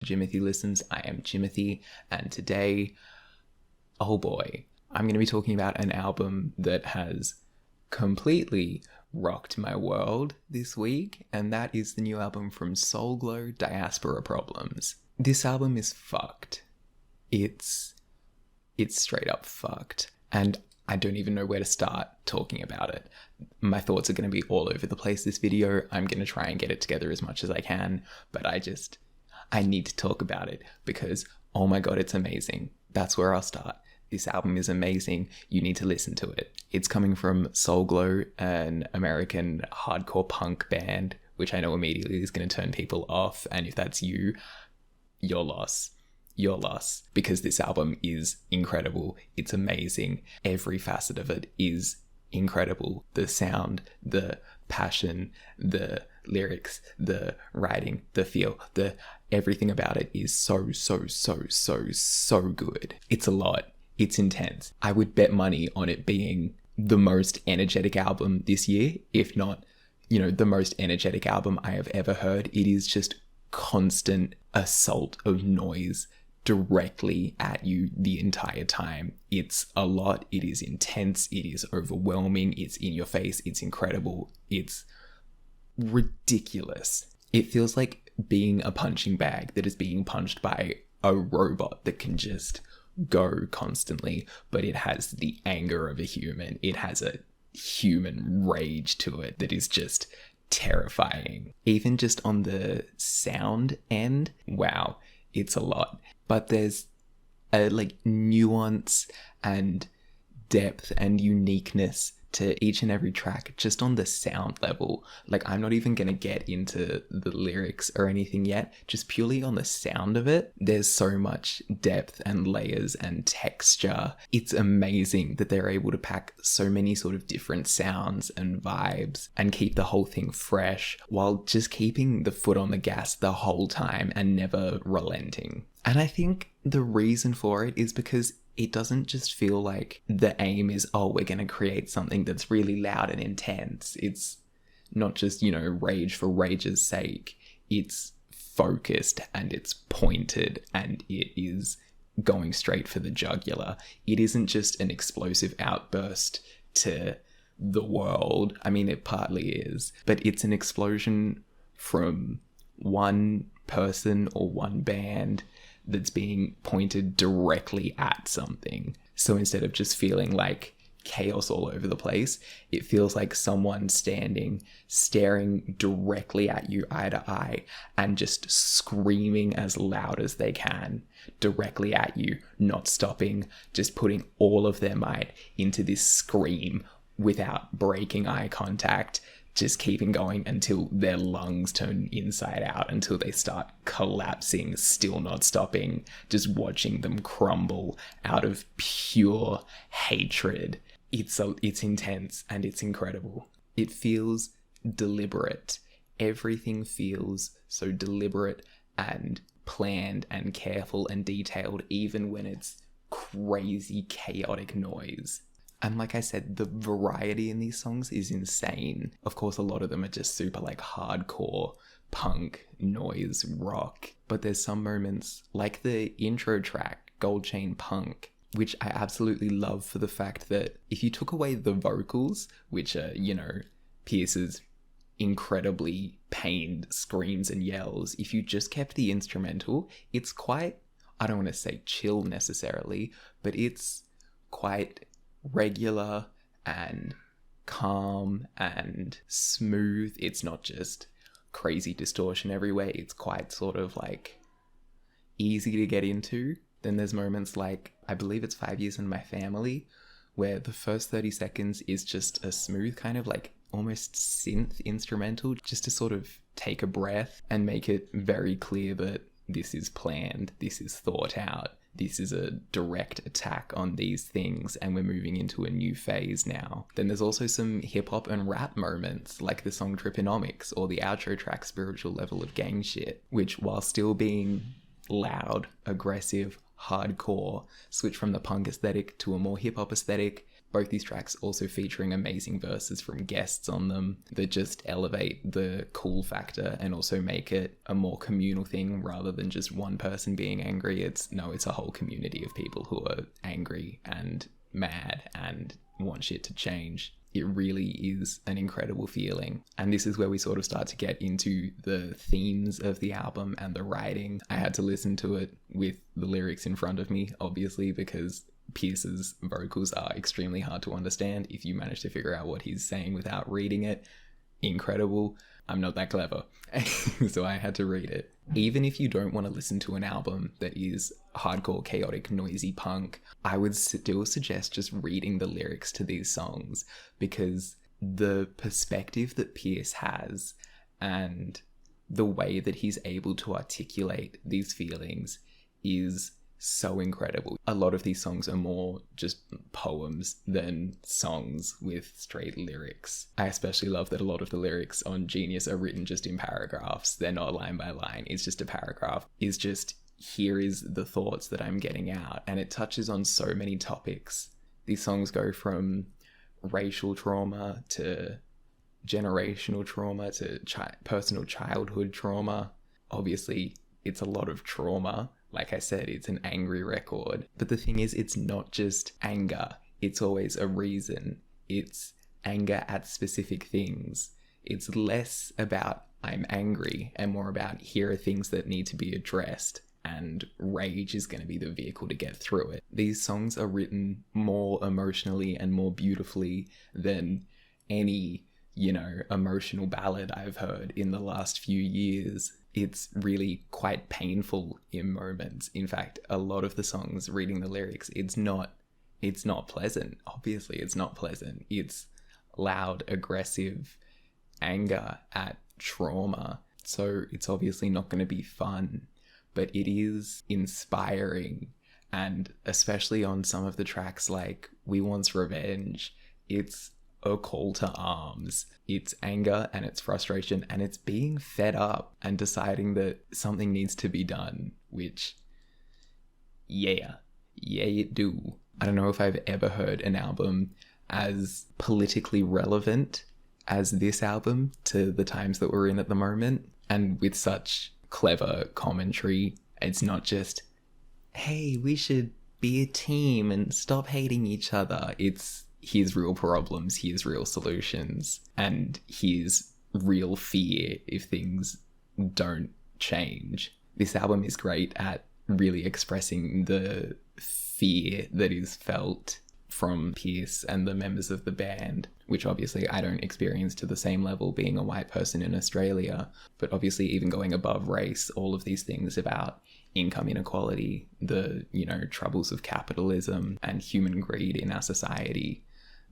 Jimothy Listens. I am Jimothy, and today, oh boy, I'm going to be talking about an album that has completely rocked my world this week, and that is the new album from Soul Glo, Diaspora Problems. This album is fucked. It's straight up fucked, and I don't even know where to start talking about it. My thoughts are going to be all over the place this video. I'm going to try and get it together as much as I can, but I need to talk about it because, oh my god, it's amazing. That's where I'll start. This album is amazing. You need to listen to it. It's coming from Soul Glo, an American hardcore punk band, which I know immediately is going to turn people off, and if that's you, your loss. Your loss, because this album is incredible. It's amazing. Every facet of it is incredible. The sound, the passion, the lyrics, the writing, the feel, everything about it is so good. It's a lot. It's intense. I would bet money on it being the most energetic album this year, if not, the most energetic album I have ever heard. It is just constant assault of noise directly at you the entire time. It's a lot. It is intense. It is overwhelming. It's in your face. It's incredible. It's ridiculous. It feels like being a punching bag that is being punched by a robot that can just go constantly, but it has the anger of a human. It has a human rage to it that is just terrifying. Even just on the sound end, wow, it's a lot. But there's a nuance and depth and uniqueness to each and every track just on the sound level. I'm not even going to get into the lyrics or anything yet, just purely on the sound of it. There's so much depth and layers and texture. It's amazing that they're able to pack so many sort of different sounds and vibes and keep the whole thing fresh while just keeping the foot on the gas the whole time and never relenting. And I think the reason for it is because it doesn't just feel like the aim is, we're going to create something that's really loud and intense. It's not just, rage for rage's sake. It's focused and it's pointed and it is going straight for the jugular. It isn't just an explosive outburst to the world. I mean, it partly is, but it's an explosion from one person or one band that's being pointed directly at something. So instead of just feeling like chaos all over the place, it feels like someone staring directly at you eye to eye and just screaming as loud as they can directly at you, not stopping, just putting all of their might into this scream without breaking eye contact, just keeping going until their lungs turn inside out, until they start collapsing, still not stopping, just watching them crumble out of pure hatred. It's intense and it's incredible. It feels deliberate. Everything feels so deliberate and planned and careful and detailed, even when it's crazy, chaotic noise. And like I said, the variety in these songs is insane. Of course, a lot of them are just super hardcore punk, noise, rock. But there's some moments like the intro track, Gold Chain Punk, which I absolutely love for the fact that if you took away the vocals, which are, Pierce's incredibly pained screams and yells, if you just kept the instrumental, it's quite, I don't want to say chill necessarily, but it's quite regular and calm and smooth. It's not just crazy distortion everywhere. It's quite sort of easy to get into. Then there's moments I believe it's 5 Years in My Family, where the first 30 seconds is just a smooth kind of almost synth instrumental, just to sort of take a breath and make it very clear that this is planned, this is thought out. This is a direct attack on these things and we're moving into a new phase now. Then there's also some hip hop and rap moments like the song Triponomics or the outro track Spiritual Level of Gang Shit, which while still being loud, aggressive, hardcore, switch from the punk aesthetic to a more hip hop aesthetic, Both these tracks also featuring amazing verses from guests on them that just elevate the cool factor and also make it a more communal thing rather than just one person being angry. It's a whole community of people who are angry and mad and want shit to change. It really is an incredible feeling. And this is where we sort of start to get into the themes of the album and the writing. I had to listen to it with the lyrics in front of me, obviously, because Pierce's vocals are extremely hard to understand. If you manage to figure out what he's saying without reading it, incredible. I'm not that clever, so I had to read it. Even if you don't want to listen to an album that is hardcore, chaotic, noisy punk, I would still suggest just reading the lyrics to these songs, because the perspective that Pierce has and the way that he's able to articulate these feelings is so incredible. A lot of these songs are more just poems than songs with straight lyrics. I especially love that a lot of the lyrics on Genius are written just in paragraphs. They're not line by line. It's just a paragraph. It's just, here is the thoughts that I'm getting out. And it touches on so many topics. These songs go from racial trauma to generational trauma to personal childhood trauma. Obviously, it's a lot of trauma. Like I said, it's an angry record. But the thing is, it's not just anger. It's always a reason. It's anger at specific things. It's less about I'm angry and more about here are things that need to be addressed. And rage is going to be the vehicle to get through it. These songs are written more emotionally and more beautifully than any, emotional ballad I've heard in the last few years. It's really quite painful in moments. In fact, a lot of the songs, reading the lyrics, it's not pleasant. Obviously, it's not pleasant. It's loud, aggressive anger at trauma. So it's obviously not going to be fun, but it is inspiring. And especially on some of the tracks like We Want's Revenge, it's a call to arms. It's anger and it's frustration and it's being fed up and deciding that something needs to be done, which, yeah, it do. I don't know if I've ever heard an album as politically relevant as this album to the times that we're in at the moment, and with such clever commentary. It's not just, hey, we should be a team and stop hating each other. It's, here's real problems, here's real solutions, and here's real fear if things don't change. This album is great at really expressing the fear that is felt from Pierce and the members of the band, which obviously I don't experience to the same level being a white person in Australia, but obviously even going above race, all of these things about income inequality, the, troubles of capitalism and human greed in our society,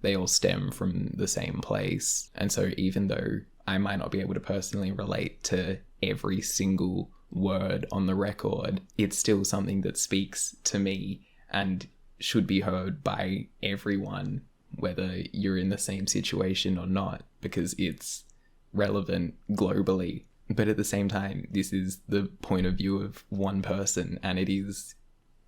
they all stem from the same place. And so even though I might not be able to personally relate to every single word on the record, it's still something that speaks to me and should be heard by everyone, whether you're in the same situation or not, because it's relevant globally. But at the same time, this is the point of view of one person, and it is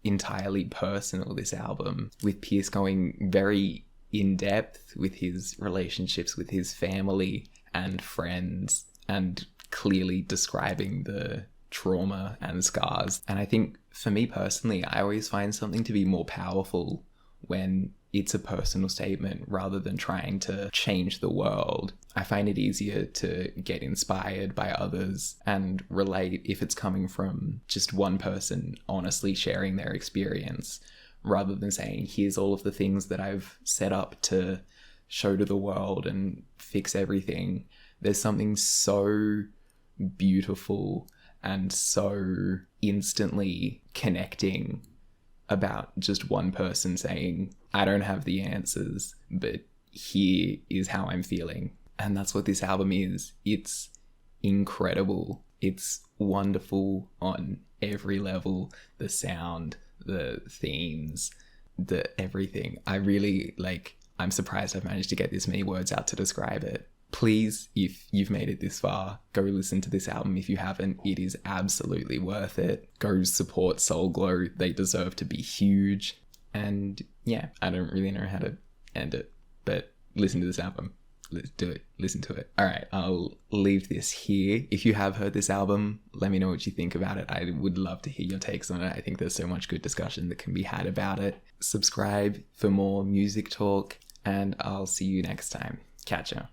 entirely personal, this album, with Pierce going very in depth with his relationships with his family and friends and clearly describing the trauma and scars. And I think for me personally, I always find something to be more powerful when it's a personal statement rather than trying to change the world. I find it easier to get inspired by others and relate if it's coming from just one person honestly sharing their experience, rather than saying, here's all of the things that I've set up to show to the world and fix everything. There's something so beautiful and so instantly connecting about just one person saying, I don't have the answers, but here is how I'm feeling. And that's what this album is. It's incredible. It's wonderful on every level. The sound, the themes, the everything. I'm surprised I've managed to get this many words out to describe it. Please, if you've made it this far, go listen to this album if you haven't. It is absolutely worth it. Go support Soul Glo. They deserve to be huge. And yeah, I don't really know how to end it. But listen to this album. Let's do it. Listen to it. All right, I'll leave this here. If you have heard this album, let me know what you think about it. I would love to hear your takes on it. I think there's so much good discussion that can be had about it. Subscribe for more music talk, and I'll see you next time. Catch ya.